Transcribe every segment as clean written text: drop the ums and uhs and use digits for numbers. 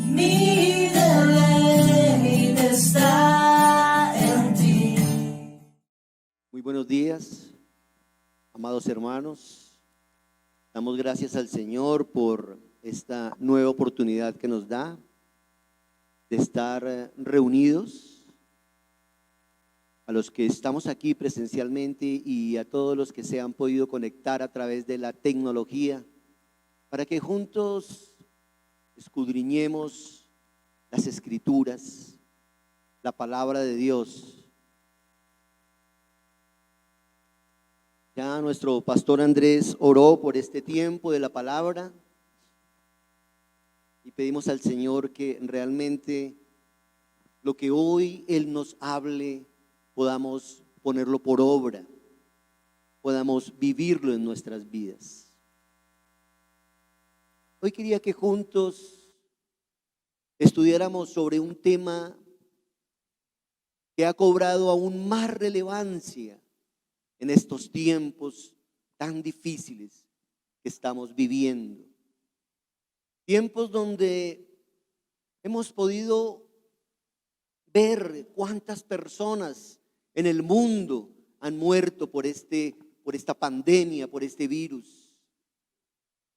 Mi deleite está en ti. Muy buenos días, amados hermanos. Damos gracias al Señor por esta nueva oportunidad que nos da de estar reunidos. A los que estamos aquí presencialmente y a todos los que se han podido conectar a través de la tecnología, para que juntos escudriñemos las Escrituras, la palabra de Dios. Ya nuestro pastor Andrés oró por este tiempo de la palabra y pedimos al Señor que realmente lo que hoy Él nos hable podamos ponerlo por obra, podamos vivirlo en nuestras vidas. Hoy quería que juntos estudiáramos sobre un tema que ha cobrado aún más relevancia en estos tiempos tan difíciles que estamos viviendo. Tiempos donde hemos podido ver cuántas personas en el mundo han muerto por esta pandemia, por este virus.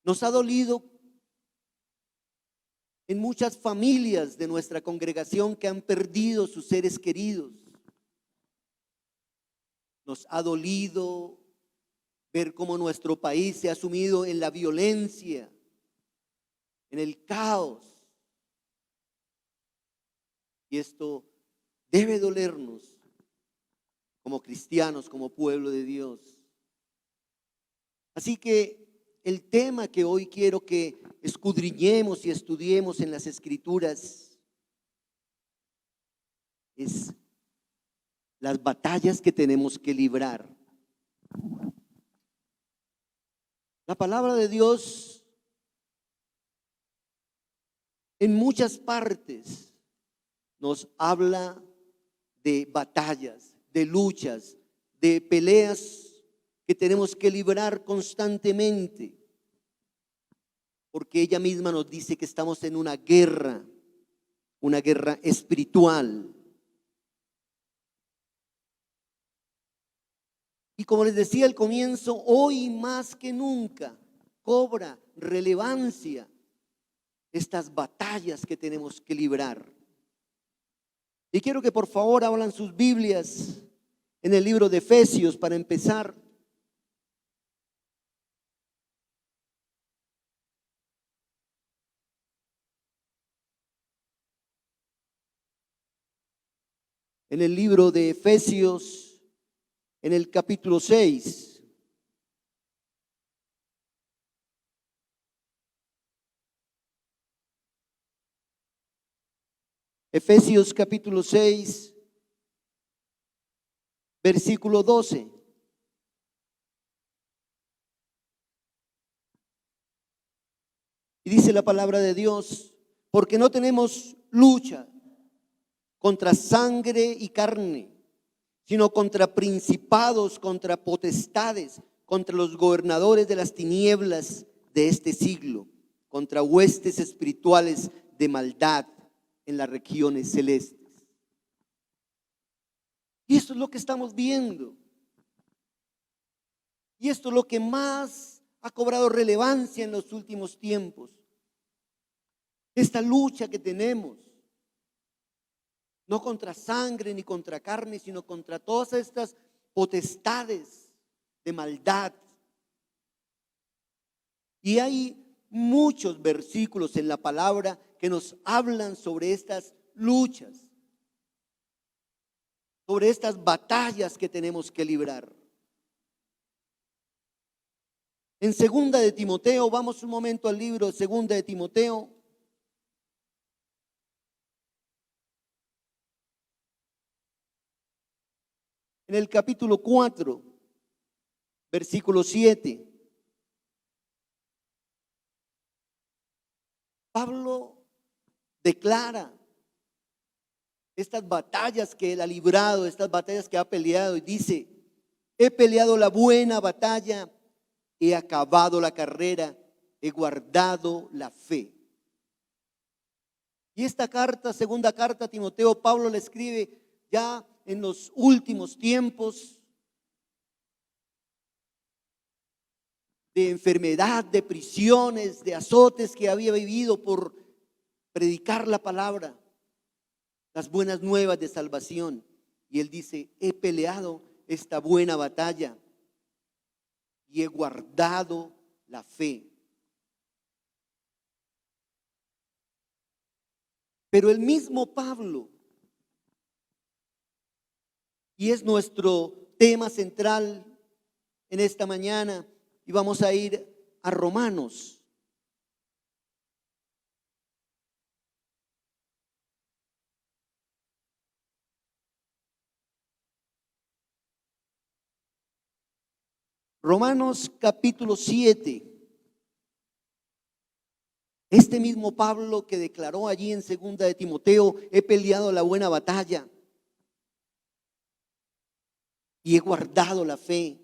Nos ha dolido en muchas familias de nuestra congregación que han perdido sus seres queridos. Nos ha dolido ver cómo nuestro país se ha sumido en la violencia, en el caos. Y esto debe dolernos como cristianos, como pueblo de Dios. Así que el tema que hoy quiero que escudriñemos y estudiemos en las Escrituras es las batallas que tenemos que librar. La palabra de Dios en muchas partes nos habla de batallas, de luchas, de peleas que tenemos que librar constantemente, porque ella misma nos dice que estamos en una guerra espiritual. Y como les decía al comienzo, hoy más que nunca cobra relevancia estas batallas que tenemos que librar. Y quiero que por favor abran sus Biblias en el libro de Efesios para empezar. En el libro de Efesios, en el capítulo 6. Efesios capítulo 6, versículo 12. Y dice la palabra de Dios: porque no tenemos lucha contra sangre y carne, sino contra principados, contra potestades, contra los gobernadores de las tinieblas de este siglo, contra huestes espirituales de maldad en las regiones celestes. Y esto es lo que estamos viendo. Y esto es lo que más ha cobrado relevancia en los últimos tiempos. Esta lucha que tenemos, no contra sangre ni contra carne, sino contra todas estas potestades de maldad. Y hay muchos versículos en la palabra que nos hablan sobre estas luchas, sobre estas batallas que tenemos que librar. En segunda de Timoteo, vamos un momento al libro de segunda de Timoteo. En el capítulo 4, versículo 7. Pablo declara estas batallas que él ha librado, estas batallas que ha peleado, y dice: he peleado la buena batalla, he acabado la carrera, he guardado la fe. Y esta carta, segunda carta a Timoteo, Pablo le escribe ya en los últimos tiempos de enfermedad, de prisiones, de azotes que había vivido por predicar la palabra, las buenas nuevas de salvación. Y él dice: he peleado esta buena batalla y he guardado la fe. Pero el mismo Pablo, y es nuestro tema central en esta mañana, y vamos a ir a Romanos. Romanos capítulo 7. Este mismo Pablo que declaró allí en segunda de Timoteo: he peleado la buena batalla y he guardado la fe.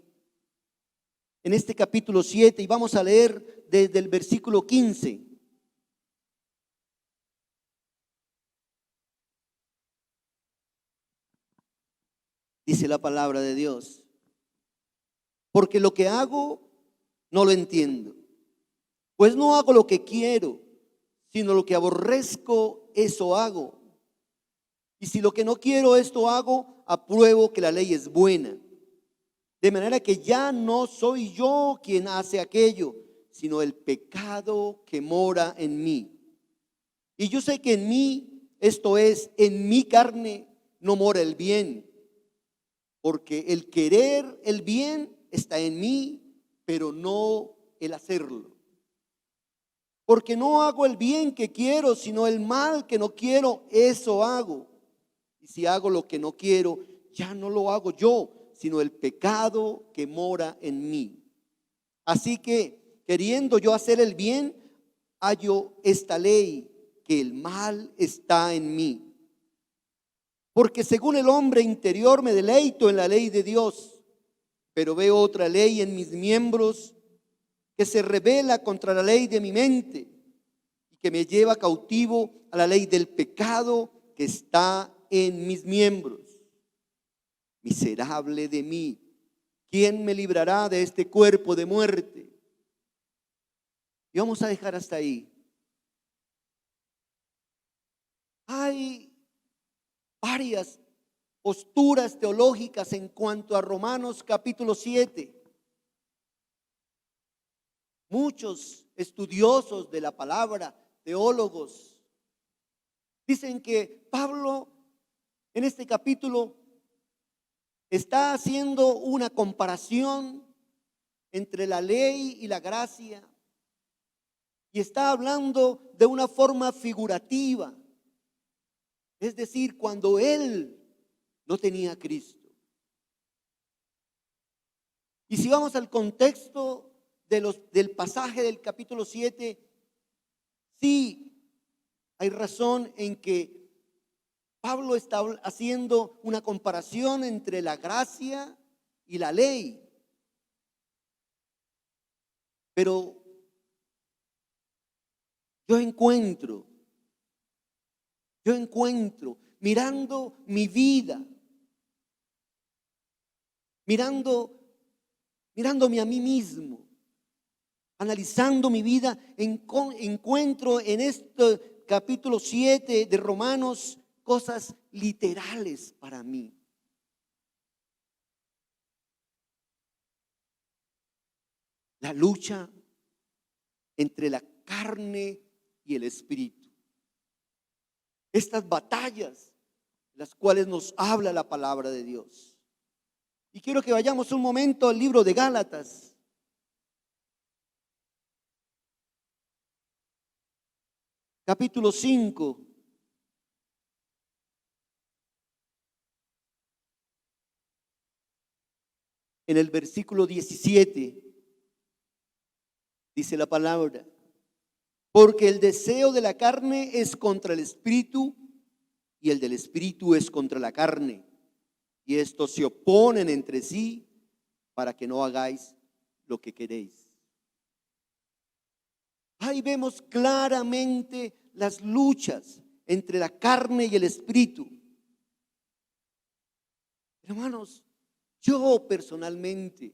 En este capítulo 7, y vamos a leer desde el versículo 15. Dice la palabra de Dios: porque lo que hago no lo entiendo, pues no hago lo que quiero, sino lo que aborrezco, eso hago. Y si lo que no quiero, esto hago, apruebo que la ley es buena. De manera que ya no soy yo quien hace aquello, sino el pecado que mora en mí. Y yo sé que en mí, esto es, en mi carne, no mora el bien. Porque el querer el bien está en mí, pero no el hacerlo. Porque no hago el bien que quiero, sino el mal que no quiero, eso hago. Y si hago lo que no quiero, ya no lo hago yo, sino el pecado que mora en mí. Así que, queriendo yo hacer el bien, hallo esta ley, que el mal está en mí. Porque según el hombre interior me deleito en la ley de Dios, pero veo otra ley en mis miembros que se rebela contra la ley de mi mente y que me lleva cautivo a la ley del pecado que está en mis miembros. Miserable de mí, ¿quién me librará de este cuerpo de muerte? Y vamos a dejar hasta ahí. Hay varias posturas teológicas en cuanto a Romanos capítulo 7. Muchos estudiosos de la palabra, teólogos, dicen que Pablo en este capítulo está haciendo una comparación entre la ley y la gracia, y está hablando de una forma figurativa, es decir, cuando él no tenía a Cristo. Y si vamos al contexto del pasaje del capítulo 7, sí hay razón en que Pablo está haciendo una comparación entre la gracia y la ley. Pero yo encuentro, mirando mi vida, mirándome a mí mismo, analizando mi vida, encuentro en este capítulo 7 de Romanos cosas literales para mí. La lucha entre la carne y el espíritu. Estas batallas, las cuales nos habla la palabra de Dios. Y quiero que vayamos un momento al libro de Gálatas. Capítulo 5. En el versículo 17 dice la palabra: porque el deseo de la carne es contra el espíritu y el del espíritu es contra la carne. Y estos se oponen entre sí para que no hagáis lo que queréis. Ahí vemos claramente las luchas entre la carne y el espíritu. Hermanos, yo personalmente,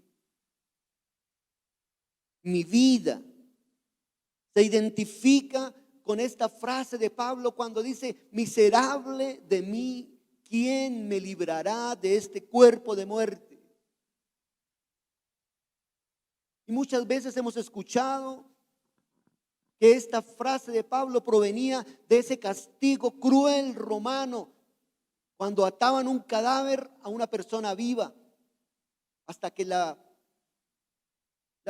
mi vida se identifica con esta frase de Pablo cuando dice: miserable de mí, ¿quién me librará de este cuerpo de muerte? Y muchas veces hemos escuchado que esta frase de Pablo provenía de ese castigo cruel romano, cuando ataban un cadáver a una persona viva, hasta que la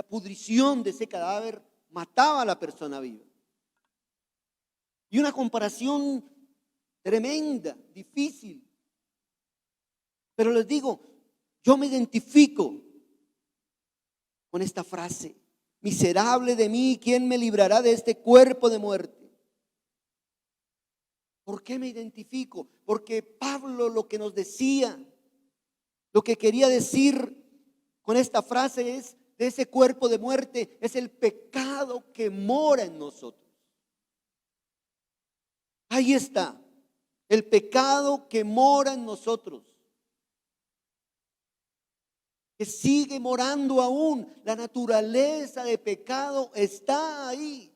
pudrición de ese cadáver mataba a la persona viva. Y una comparación tremenda, difícil. Pero les digo, yo me identifico con esta frase: miserable de mí, ¿quién me librará de este cuerpo de muerte? ¿Por qué me identifico? Porque Pablo lo que nos decía, lo que quería decir con esta frase es: de ese cuerpo de muerte es el pecado que mora en nosotros. Ahí está, el pecado que mora en nosotros, que sigue morando aún. La naturaleza de pecado está ahí.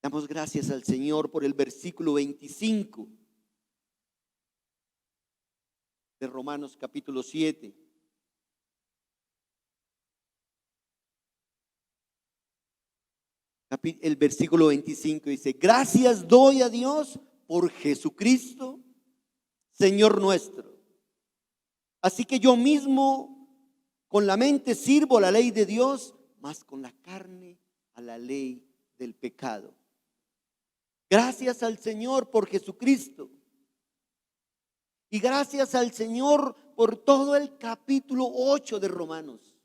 Damos gracias al Señor por el versículo 25 de Romanos capítulo 7. El versículo 25 dice: gracias doy a Dios por Jesucristo, Señor nuestro. Así que yo mismo con la mente sirvo a la ley de Dios, mas con la carne a la ley del pecado. Gracias al Señor por Jesucristo. Y gracias al Señor por todo el capítulo 8 de Romanos.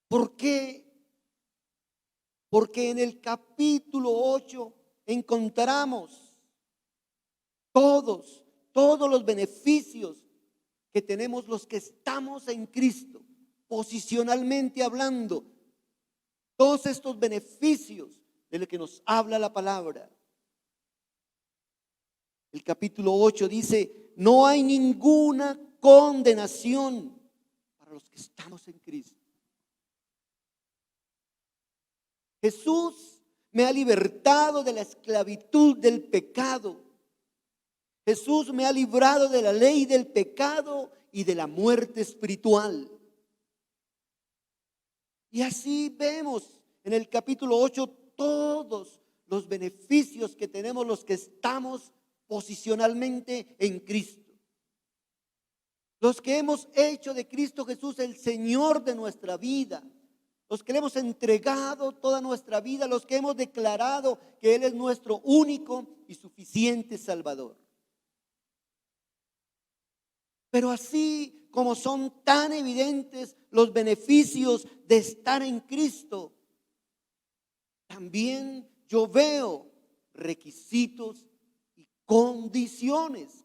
¿Por qué? Porque en el capítulo 8 encontramos todos los beneficios que tenemos los que estamos en Cristo, posicionalmente hablando. Todos estos beneficios de los que nos habla la palabra. El capítulo 8 dice: no hay ninguna condenación para los que estamos en Cristo. Jesús me ha libertado de la esclavitud del pecado. Jesús me ha librado de la ley del pecado y de la muerte espiritual. Y así vemos en el capítulo 8 todos los beneficios que tenemos los que estamos posicionalmente en Cristo. Los que hemos hecho de Cristo Jesús el Señor de nuestra vida. Los que le hemos entregado toda nuestra vida. Los que hemos declarado que Él es nuestro único y suficiente Salvador. Pero así como son tan evidentes los beneficios de estar en Cristo, también yo veo requisitos y condiciones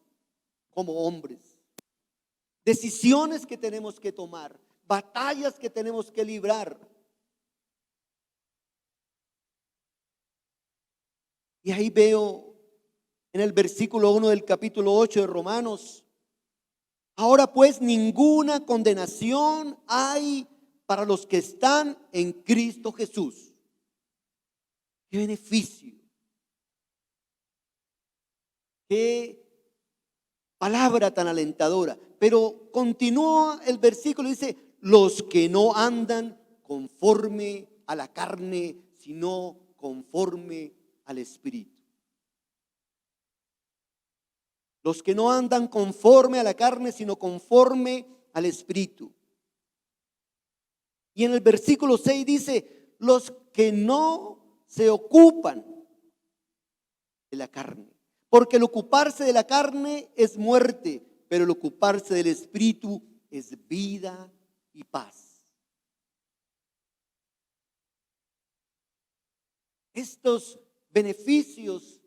como hombres, decisiones que tenemos que tomar, batallas que tenemos que librar. Y ahí veo en el versículo 1 del capítulo 8 de Romanos: ahora pues ninguna condenación hay para los que están en Cristo Jesús. Qué beneficio. Qué palabra tan alentadora. Pero continúa el versículo y dice: los que no andan conforme a la carne, sino conforme al Espíritu. Los que no andan conforme a la carne, sino conforme al Espíritu. Y en el versículo 6 dice: los que no se ocupan de la carne. Porque el ocuparse de la carne es muerte, pero el ocuparse del Espíritu es vida y paz. Estos beneficios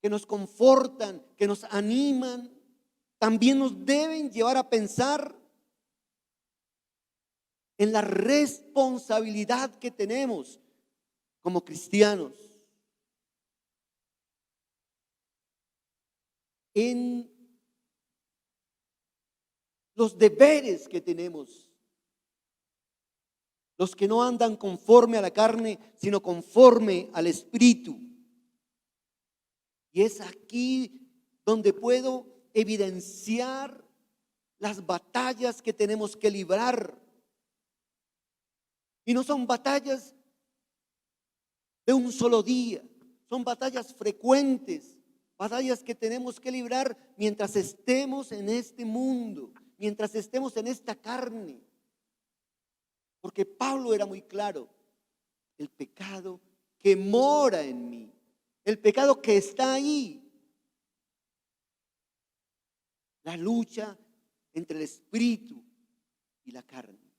que nos confortan, que nos animan, también nos deben llevar a pensar en la responsabilidad que tenemos como cristianos, en los deberes que tenemos, los que no andan conforme a la carne, sino conforme al Espíritu. Y es aquí donde puedo evidenciar las batallas que tenemos que librar. Y no son batallas de un solo día, son batallas frecuentes, batallas que tenemos que librar mientras estemos en este mundo, mientras estemos en esta carne. Porque Pablo era muy claro: el pecado que mora en mí, el pecado que está ahí, la lucha entre el espíritu y la carne.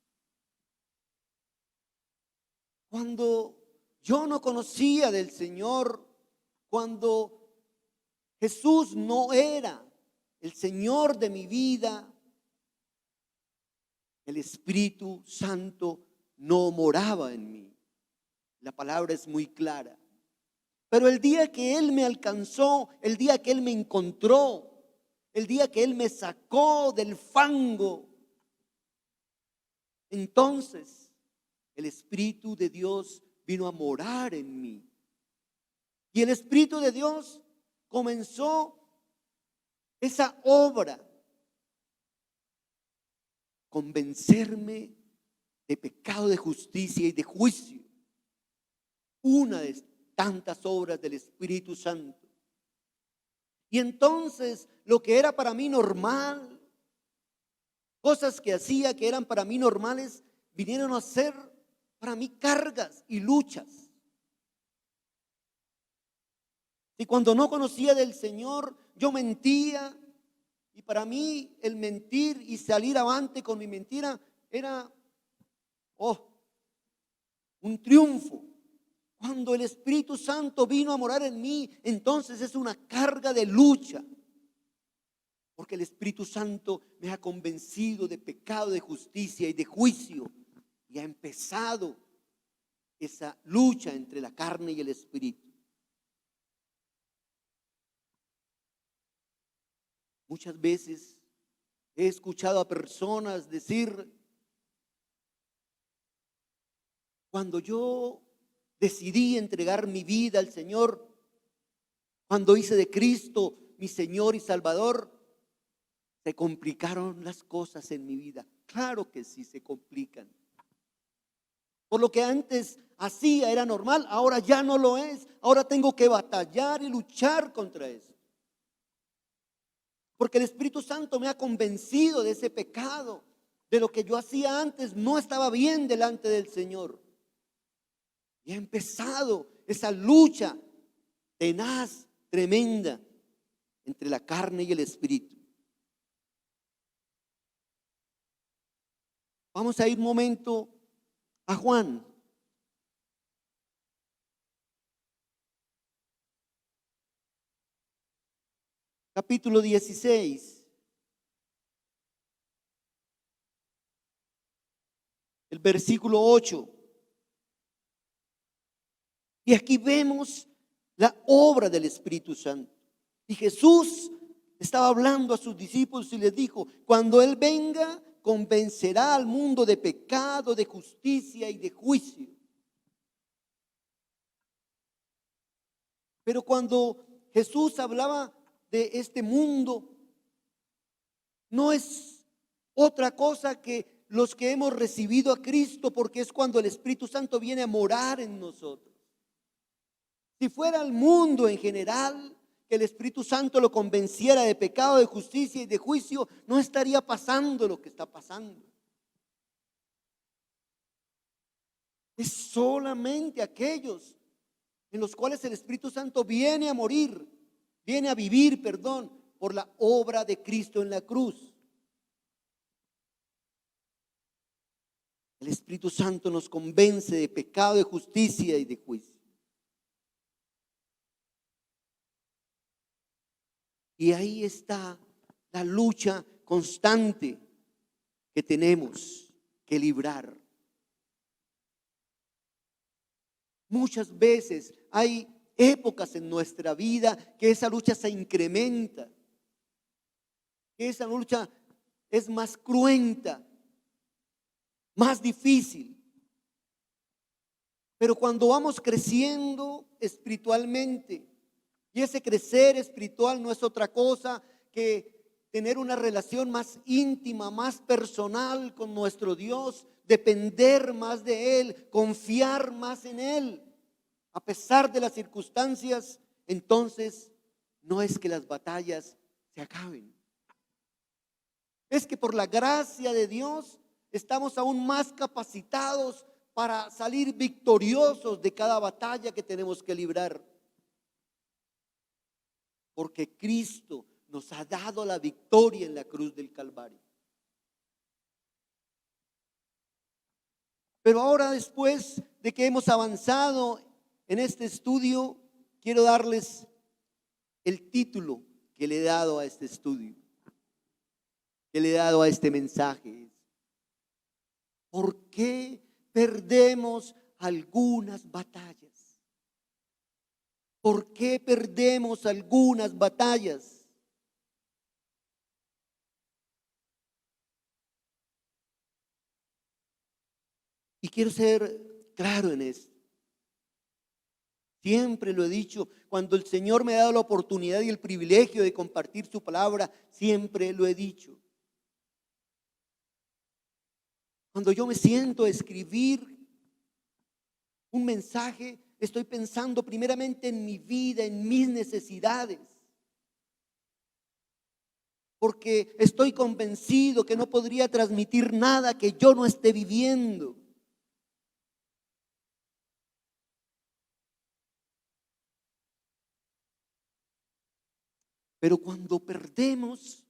Cuando yo no conocía del Señor, cuando Jesús no era el Señor de mi vida, el Espíritu Santo no moraba en mí. La palabra es muy clara. Pero el día que Él me alcanzó, el día que Él me encontró, el día que Él me sacó del fango, entonces el Espíritu de Dios vino a morar en mí. Y el Espíritu de Dios comenzó esa obra, convencerme de pecado, de justicia y de juicio. Una de tantas obras del Espíritu Santo. Y entonces lo que era para mí normal, cosas que hacía que eran para mí normales, vinieron a ser para mí cargas y luchas. Y cuando no conocía del Señor, yo mentía. Y para mí el mentir y salir avante con mi mentira era un triunfo. Cuando el Espíritu Santo vino a morar en mí, entonces es una carga de lucha. Porque el Espíritu Santo me ha convencido de pecado, de justicia y de juicio. Y ha empezado esa lucha entre la carne y el Espíritu. Muchas veces he escuchado a personas decir: cuando yo decidí entregar mi vida al Señor, cuando hice de Cristo mi Señor y Salvador, se complicaron las cosas en mi vida. Claro que sí se complican. Por lo que antes hacía era normal, ahora ya no lo es. Ahora tengo que batallar y luchar contra eso. Porque el Espíritu Santo me ha convencido de ese pecado, de lo que yo hacía antes no estaba bien delante del Señor. Y ha empezado esa lucha tenaz, tremenda, entre la carne y el Espíritu. Vamos a ir un momento a Juan. Capítulo 16. El versículo 8. Y aquí vemos la obra del Espíritu Santo. Y Jesús estaba hablando a sus discípulos y les dijo: cuando Él venga, convencerá al mundo de pecado, de justicia y de juicio. Pero cuando Jesús hablaba de este mundo, no es otra cosa que los que hemos recibido a Cristo, porque es cuando el Espíritu Santo viene a morar en nosotros. Si fuera el mundo en general, que el Espíritu Santo lo convenciera de pecado, de justicia y de juicio, no estaría pasando lo que está pasando. Es solamente aquellos en los cuales el Espíritu Santo viene a morir, viene a vivir, por la obra de Cristo en la cruz. El Espíritu Santo nos convence de pecado, de justicia y de juicio. Y ahí está la lucha constante que tenemos que librar. Muchas veces hay épocas en nuestra vida que esa lucha se incrementa, que esa lucha es más cruenta, más difícil. Pero cuando vamos creciendo espiritualmente, y ese crecer espiritual no es otra cosa que tener una relación más íntima, más personal con nuestro Dios, depender más de Él, confiar más en Él, a pesar de las circunstancias, entonces no es que las batallas se acaben. Es que por la gracia de Dios estamos aún más capacitados para salir victoriosos de cada batalla que tenemos que librar. Porque Cristo nos ha dado la victoria en la cruz del Calvario. Pero ahora, después de que hemos avanzado en este estudio, quiero darles el título que le he dado a este estudio, que le he dado a este mensaje. ¿Por qué perdemos algunas batallas? ¿Por qué perdemos algunas batallas? Y quiero ser claro en esto. Siempre lo he dicho, cuando el Señor me ha dado la oportunidad y el privilegio de compartir su palabra, siempre lo he dicho. Cuando yo me siento a escribir un mensaje, estoy pensando primeramente en mi vida, en mis necesidades. Porque estoy convencido que no podría transmitir nada que yo no esté viviendo. Pero cuando perdemos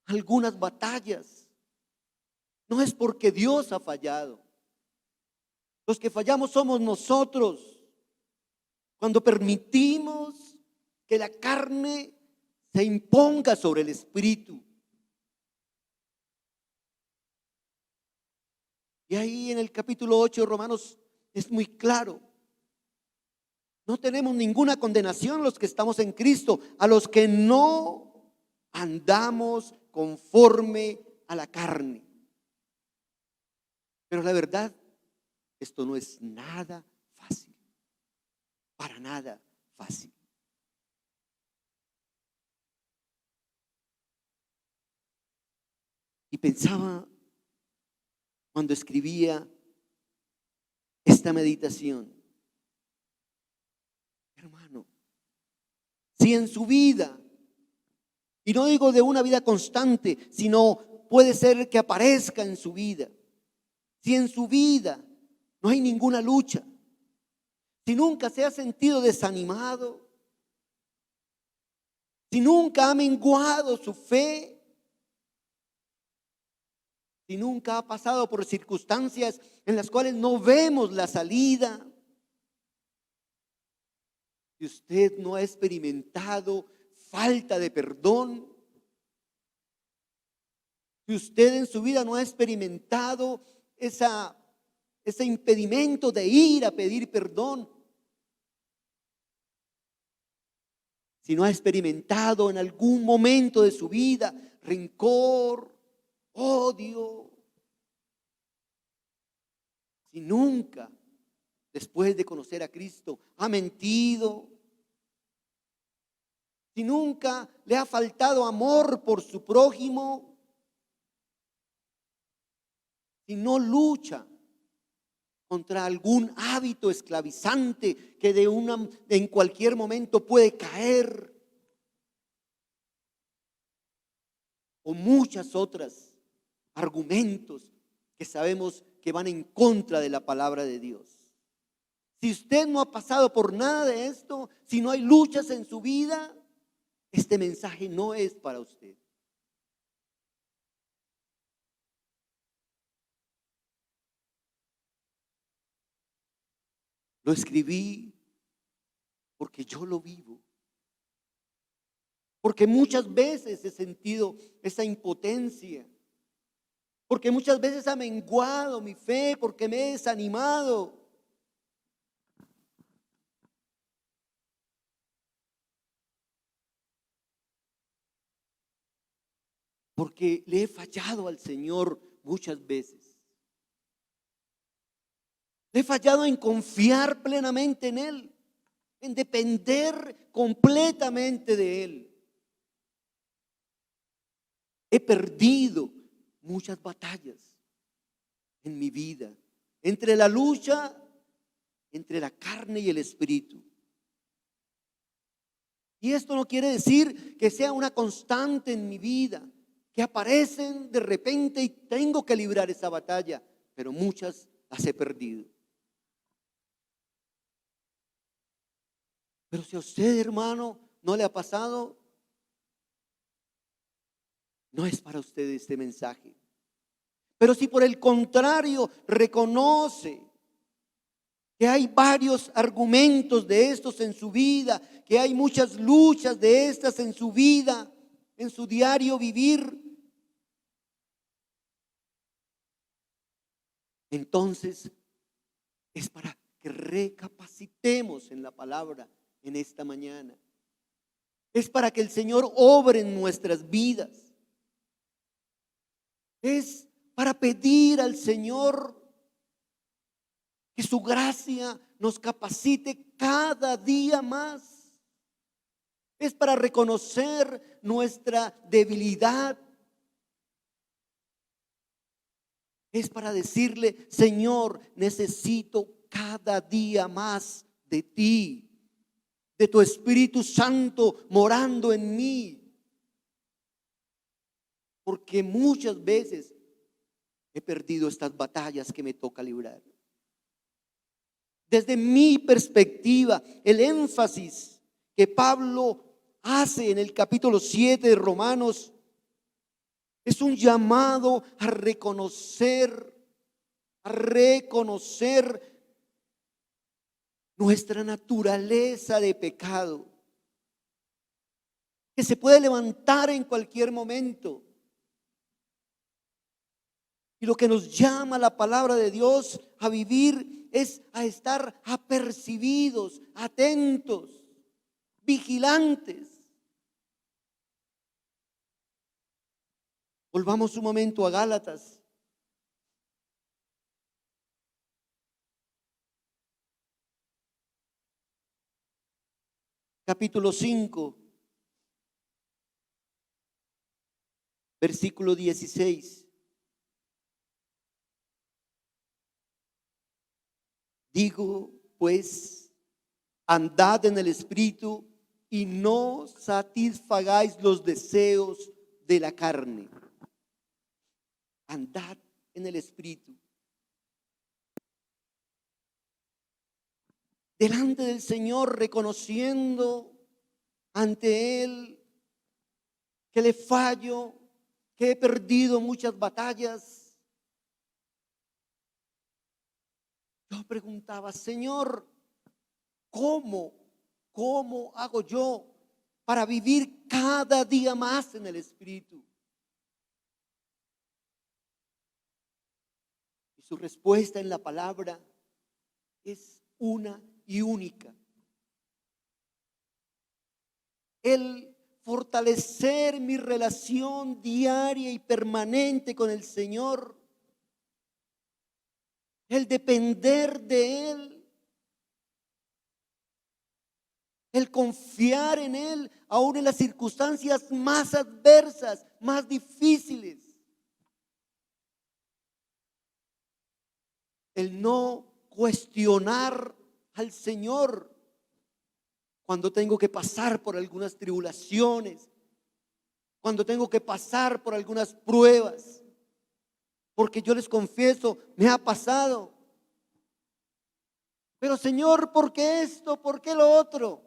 algunas batallas, no es porque Dios ha fallado. Los que fallamos somos nosotros. Cuando permitimos que la carne se imponga sobre el espíritu. Y ahí en el capítulo 8 de Romanos es muy claro. No tenemos ninguna condenación los que estamos en Cristo, a los que no andamos conforme a la carne. Pero la verdad, esto no es nada fácil, para nada fácil. Y pensaba cuando escribía esta meditación, hermano, si en su vida, y no digo de una vida constante, sino puede ser que aparezca en su vida, si en su vida no hay ninguna lucha, si nunca se ha sentido desanimado, si nunca ha menguado su fe, si nunca ha pasado por circunstancias en las cuales no vemos la salida, si usted no ha experimentado falta de perdón, si usted en su vida no ha experimentado ese impedimento de ir a pedir perdón, si no ha experimentado en algún momento de su vida rencor, odio, si nunca, después de conocer a Cristo, ha mentido, si nunca le ha faltado amor por su prójimo, si no lucha contra algún hábito esclavizante que en cualquier momento puede caer, o muchas otras argumentos que sabemos que van en contra de la palabra de Dios. Si usted no ha pasado por nada de esto, si no hay luchas en su vida, este mensaje no es para usted. Lo escribí porque yo lo vivo. Porque muchas veces he sentido esa impotencia. Porque muchas veces ha menguado mi fe, porque me he desanimado. Porque le he fallado al Señor muchas veces. Le he fallado en confiar plenamente en Él, en depender completamente de Él. He perdido muchas batallas en mi vida, entre la lucha entre la carne y el espíritu. Y esto no quiere decir que sea una constante en mi vida, que aparecen de repente y tengo que librar esa batalla, pero muchas las he perdido. Pero si a usted, hermano, no le ha pasado, no es para usted este mensaje. Pero si por el contrario reconoce que hay varios argumentos de estos en su vida, que hay muchas luchas de estas en su vida, en su diario vivir, entonces es para que recapacitemos en la palabra en esta mañana. Es para que el Señor obre en nuestras vidas. Es para pedir al Señor que su gracia nos capacite cada día más. Es para reconocer nuestra debilidad. Es para decirle: Señor, necesito cada día más de ti, de tu Espíritu Santo morando en mí. Porque muchas veces he perdido estas batallas que me toca librar. Desde mi perspectiva, el énfasis que Pablo hace en el capítulo 7 de Romanos es un llamado a reconocer nuestra naturaleza de pecado, que se puede levantar en cualquier momento. Y lo que nos llama la palabra de Dios a vivir es a estar apercibidos, atentos, vigilantes. Volvamos un momento a Gálatas. Capítulo 5, versículo 16. Digo, pues, andad en el Espíritu y no satisfagáis los deseos de la carne. Andad en el Espíritu. Delante del Señor, reconociendo ante Él que le fallo, que he perdido muchas batallas. Yo preguntaba: Señor, ¿cómo hago yo para vivir cada día más en el Espíritu? Y su respuesta en la palabra es una y única: el fortalecer mi relación diaria y permanente con el Señor, el depender de Él, el confiar en Él, aún en las circunstancias más adversas, más difíciles. El no cuestionar al Señor cuando tengo que pasar por algunas tribulaciones, cuando tengo que pasar por algunas pruebas. Porque yo les confieso, me ha pasado. Pero Señor, ¿por qué esto? ¿Por qué lo otro?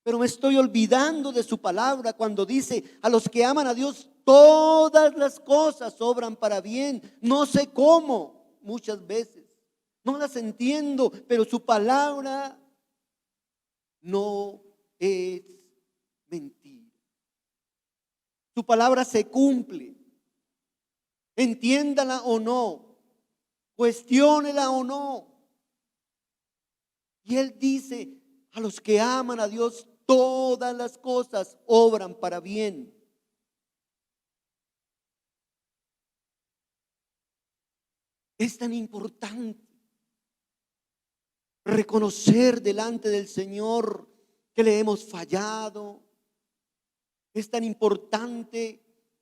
Pero me estoy olvidando de su palabra cuando dice: a los que aman a Dios, todas las cosas obran para bien. No sé cómo, muchas veces. No las entiendo, pero su palabra no es mentira. Su palabra se cumple. Entiéndala o no, cuestiónela o no. Y Él dice, a los que aman a Dios, todas las cosas obran para bien. Es tan importante reconocer delante del Señor que le hemos fallado. Es tan importante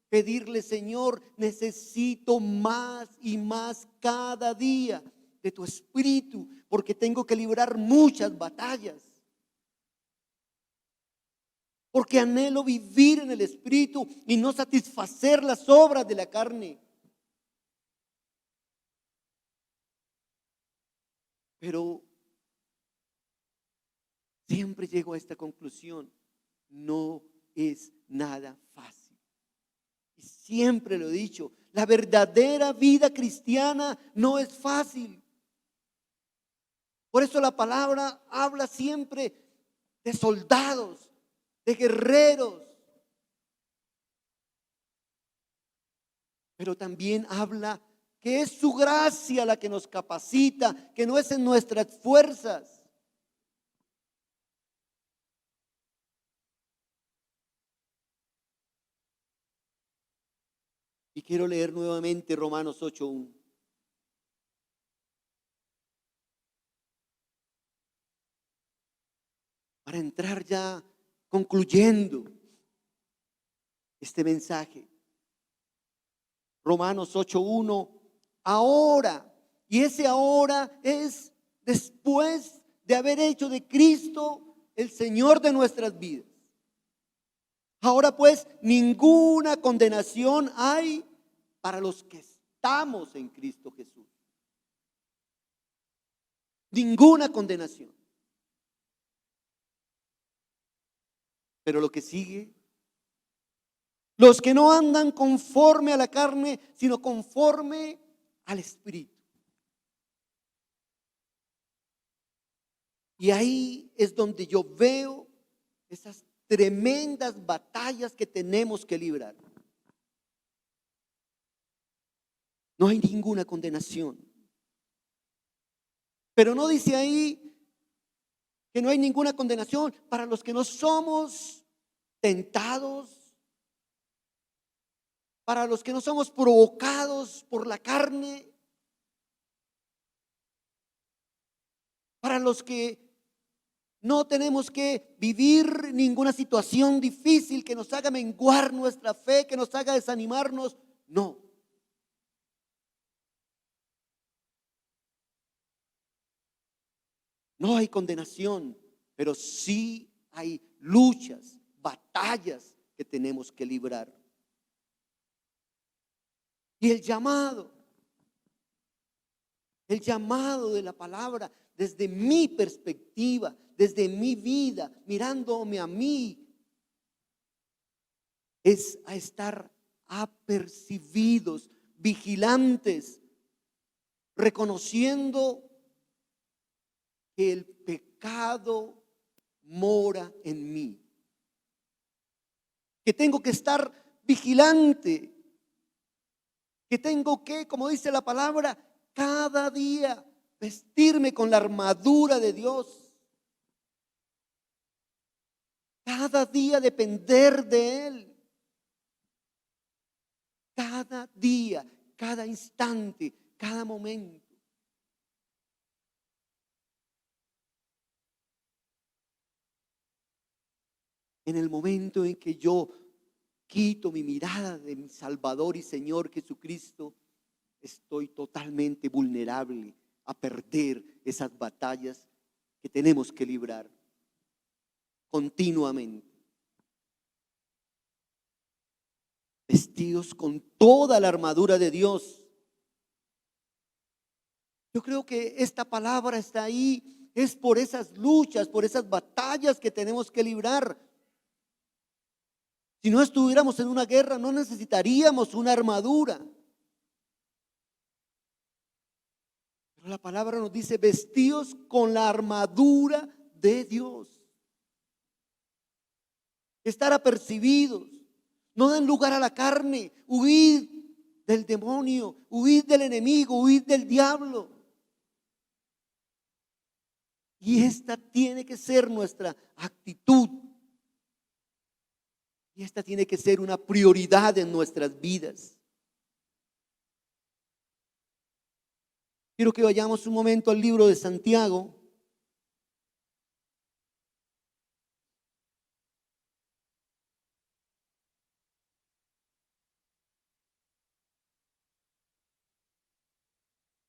pedirle, Señor, necesito más y más cada día de tu espíritu, porque tengo que librar muchas batallas. Porque anhelo vivir en el espíritu y no satisfacer las obras de la carne. Pero siempre llego a esta conclusión: no es nada fácil. Y siempre lo he dicho, la verdadera vida cristiana no es fácil. Por eso la palabra habla siempre de soldados, de guerreros. Pero también habla que es su gracia la que nos capacita, que no es en nuestras fuerzas. Y quiero leer nuevamente Romanos 8:1. Para entrar ya concluyendo este mensaje. Romanos 8:1. Ahora, y ese ahora es después de haber hecho de Cristo el Señor de nuestras vidas. Ahora pues, ninguna condenación hay para los que estamos en Cristo Jesús. Ninguna condenación. Pero lo que sigue: los que no andan conforme a la carne, sino conforme al Espíritu. Y ahí es donde yo veo esas tremendas batallas que tenemos que librar. No hay ninguna condenación. Pero no dice ahí que no hay ninguna condenación para los que no somos tentados, para los que no somos provocados por la carne, para los que no tenemos que vivir ninguna situación difícil que nos haga menguar nuestra fe, que nos haga desanimarnos. No. No hay condenación, pero sí hay luchas, batallas que tenemos que librar. Y el llamado de la palabra, desde mi perspectiva, desde mi vida, mirándome a mí, es a estar apercibidos, vigilantes, reconociendo que el pecado mora en mí, que tengo que estar vigilante, que tengo que, como dice la palabra, cada día vestirme con la armadura de Dios, cada día depender de Él, cada día, cada instante, cada momento. En el momento en que yo quito mi mirada de mi Salvador y Señor Jesucristo, estoy totalmente vulnerable a perder esas batallas que tenemos que librar continuamente. Vestidos con toda la armadura de Dios. Yo creo que esta palabra está ahí, es por esas luchas, por esas batallas que tenemos que librar. Si no estuviéramos en una guerra, no necesitaríamos una armadura. Pero la palabra nos dice: vestidos con la armadura de Dios. estar apercibidos. No den lugar a la carne. Huid del demonio, huid del enemigo, huid del diablo. Y esta tiene que ser nuestra actitud. Y esta tiene que ser una prioridad en nuestras vidas. Quiero que vayamos un momento al libro de Santiago.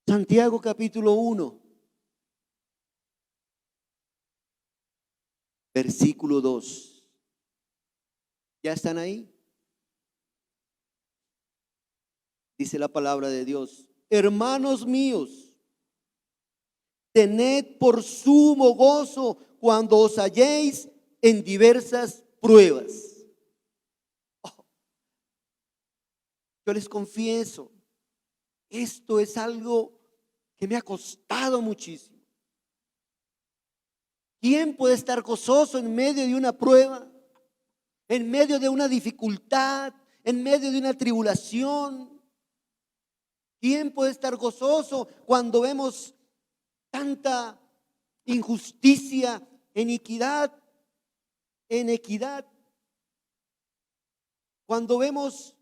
Santiago capítulo 1, versículo 2. ¿Ya están ahí? Dice la palabra de Dios: hermanos míos, tened por sumo gozo cuando os halléis en diversas pruebas. Oh, yo les confieso, esto es algo que me ha costado muchísimo. ¿Quién puede estar gozoso en medio de una prueba, en medio de una dificultad, en medio de una tribulación? ¿Quién puede estar gozoso cuando vemos tanta injusticia, iniquidad, inequidad? Cuando vemos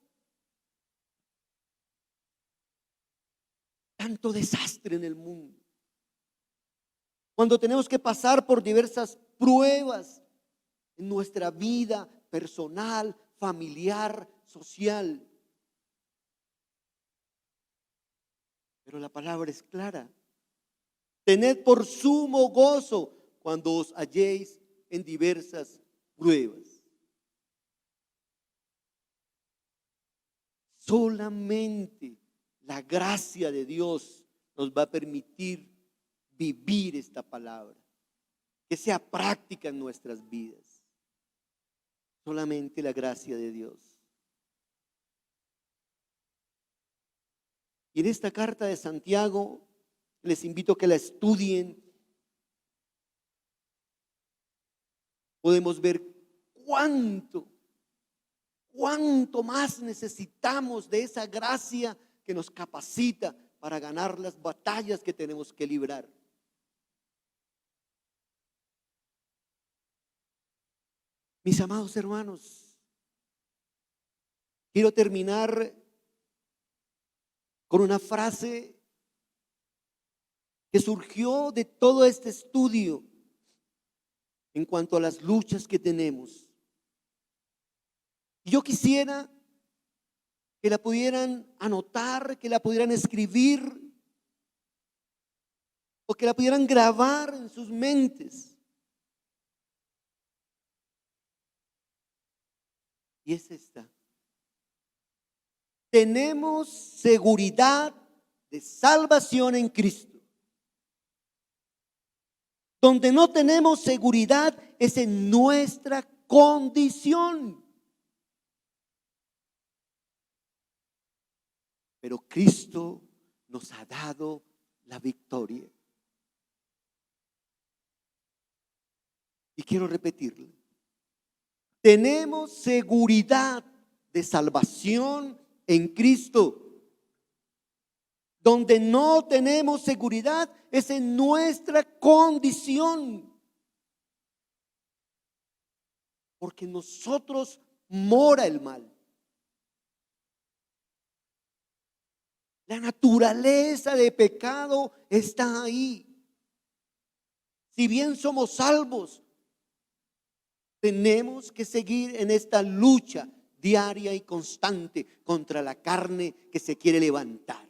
tanto desastre en el mundo. Cuando tenemos que pasar por diversas pruebas en nuestra vida personal, familiar, social. Pero la palabra es clara. Tened por sumo gozo cuando os halléis en diversas pruebas. Solamente la gracia de Dios nos va a permitir vivir esta palabra, que sea práctica en nuestras vidas. Solamente la gracia de Dios. Y en esta carta de Santiago les invito a que la estudien. Podemos ver cuánto más necesitamos de esa gracia que nos capacita para ganar las batallas que tenemos que librar. Mis amados hermanos, quiero terminar con una frase que surgió de todo este estudio en cuanto a las luchas que tenemos. Y yo quisiera que la pudieran anotar, que la pudieran escribir o que la pudieran grabar en sus mentes. Y es esta: tenemos seguridad de salvación en Cristo. Donde no tenemos seguridad es en nuestra condición. Pero Cristo nos ha dado la victoria. Y quiero repetirlo. Tenemos seguridad de salvación en Cristo. Donde no tenemos seguridad es en nuestra condición. Porque en nosotros mora el mal. La naturaleza de pecado está ahí. Si bien somos salvos, tenemos que seguir en esta lucha diaria y constante contra la carne que se quiere levantar.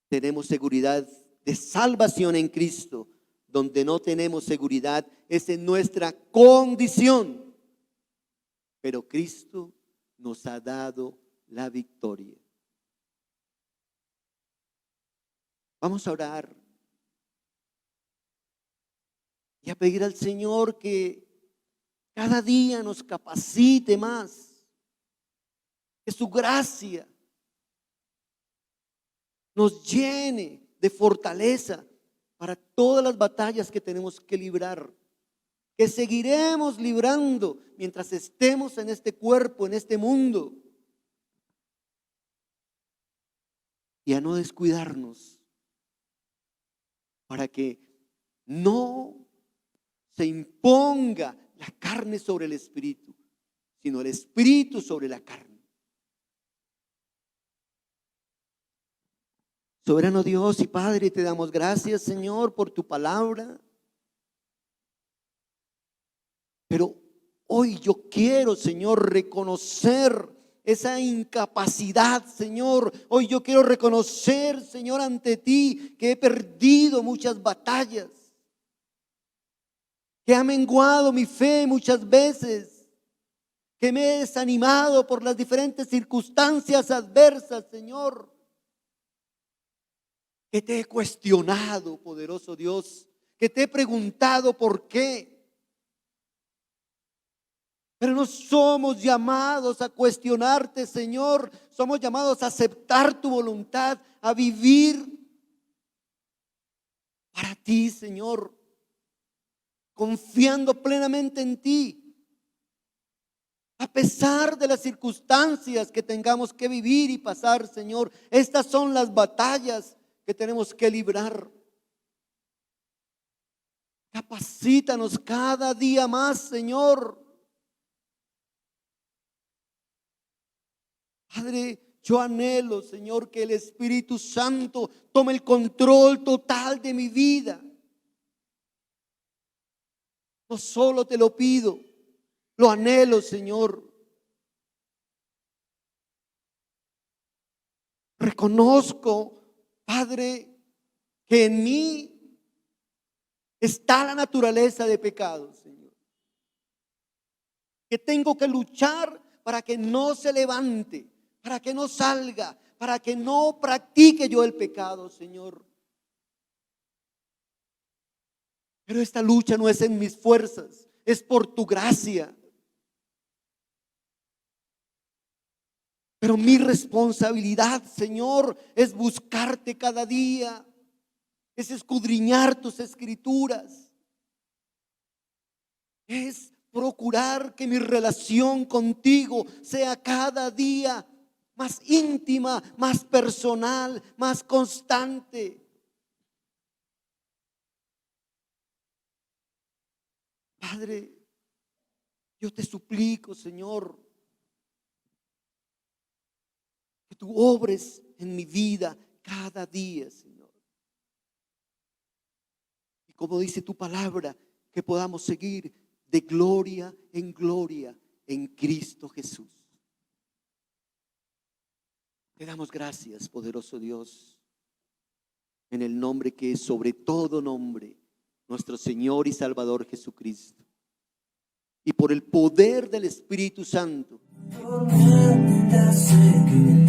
Tenemos seguridad de salvación en Cristo. Donde no tenemos seguridad es en nuestra condición. Pero Cristo nos ha dado la victoria. Vamos a orar y a pedir al Señor que cada día nos capacite más, que su gracia nos llene de fortaleza para todas las batallas que tenemos que librar, que seguiremos librando mientras estemos en este cuerpo, en este mundo. Y a no descuidarnos para que no se imponga la carne sobre el espíritu, sino el espíritu sobre la carne. Soberano Dios y Padre, te damos gracias, Señor, por tu palabra. Pero hoy yo quiero, Señor, reconocer esa incapacidad, Señor. Hoy yo quiero reconocer, Señor, ante ti que he perdido muchas batallas, que ha menguado mi fe muchas veces, que me he desanimado por las diferentes circunstancias adversas, Señor, que te he cuestionado, poderoso Dios, que te he preguntado por qué. Pero no somos llamados a cuestionarte, Señor. Somos llamados a aceptar tu voluntad, a vivir para ti, Señor, confiando plenamente en ti. A pesar de las circunstancias que tengamos que vivir y pasar, Señor, estas son las batallas que tenemos que librar. Capacítanos cada día más, Señor. Padre, yo anhelo, Señor, que el Espíritu Santo tome el control total de mi vida. No solo te lo pido, lo anhelo, Señor. Reconozco, Padre, que en mí está la naturaleza de pecado, Señor. Que tengo que luchar para que no se levante, para que no salga, para que no practique yo el pecado, Señor. Pero esta lucha no es en mis fuerzas, es por tu gracia. Pero mi responsabilidad, Señor, es buscarte cada día, es escudriñar tus escrituras, es procurar que mi relación contigo sea cada día más íntima, más personal, más constante. Padre, yo te suplico, Señor, que tú obres en mi vida cada día, Señor. Y como dice tu palabra, que podamos seguir de gloria en Cristo Jesús. Te damos gracias, poderoso Dios, en el nombre que es sobre todo nombre, nuestro Señor y Salvador Jesucristo. Y por el poder del Espíritu Santo. Tormenta sé que